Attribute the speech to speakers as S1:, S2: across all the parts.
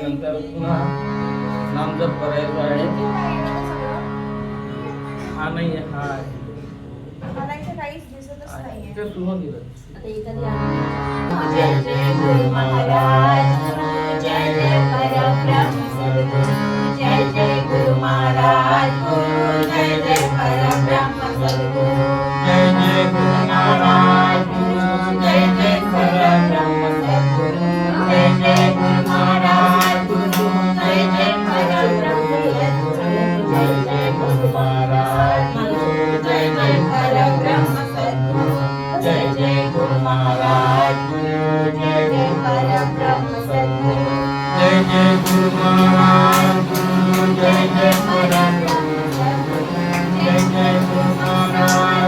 S1: झाल्यानंतर पुन्हा नामजप करायचा आहे. हा नाही हा आहे ते सुरू केलं.
S2: जय जय गुरु महाराज, जय जय परब्रह्म सद्गुरु, जय जय गुरु महाराज, जय जय परब्रह्म सद्गुरु, जय जय गुरु महाराज, जय जय परब्रह्म सद्गुरु, जय जय गुरु महाराज, जय जय परब्रह्म सद्गुरु, जय जय गुरु महाराज, जय जय परब्रह्म सद्गुरु, जय जय गुरु महाराज, जय जय परब्रह्म सद्गुरु, जय जय गुरु महाराज, जय जय परब्रह्म सद्गुरु, जय जय गुरु महाराज,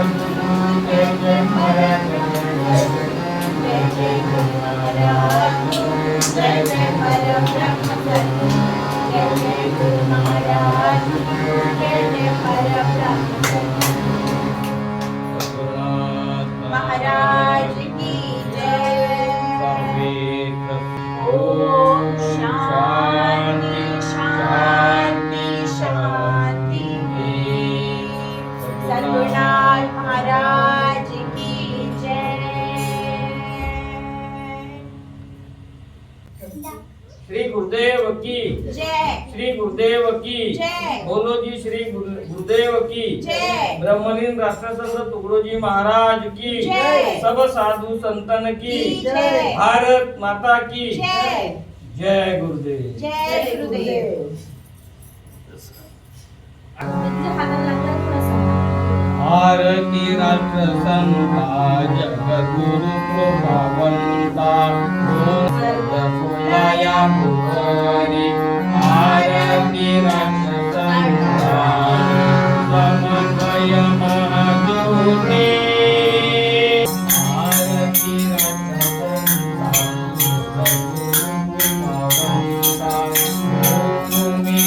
S2: जय जय परब्रह्म सद्गुरु, जय जय गुरु महाराज, जय जय परब्रह्म सद्गुरु, जय जय गुरु महाराज, जय जय परब्रह्म सद्गुरु महाराज की जय। ओम शांति शांति शांति। सद्गुरुनाथ महाराज की जय।
S1: श्री गुरुदेव की
S2: जय।
S1: श्री गुरुदेव की
S2: जय।
S1: बोलो जी श्री गुरुदेव की
S2: जय।
S1: ब्रह्मलीन राष्ट्रसंत तुकडोजी महाराज की
S2: जय।
S1: सब साधु संतन की
S2: जय।
S1: भारत माता की
S2: जय।
S1: जय गुरुदेव।
S2: जय गुरुदेव।
S1: आरती राष्ट्रसंता जगद्गुरु कृपावंता सर्व फुलाया भुवरी आरती राष्ट्रसंता समन्वय महाज्योती आरती राष्ट्रसंता जगद्गुरु कृपावंता भूमि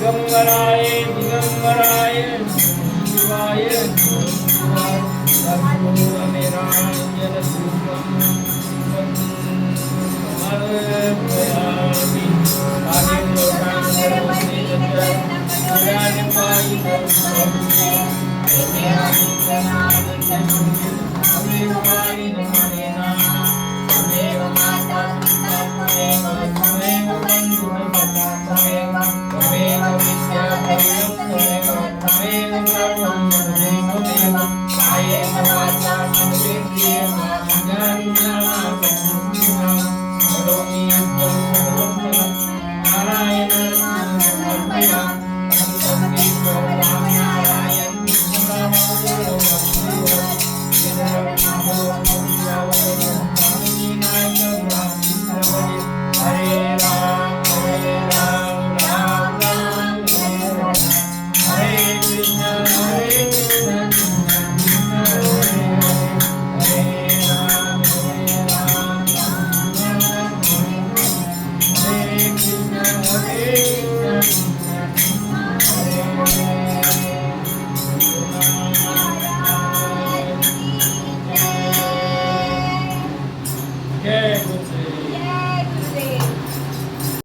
S1: दिगंबराय दिगंबराय शिवाय निरांजन
S2: Thank you.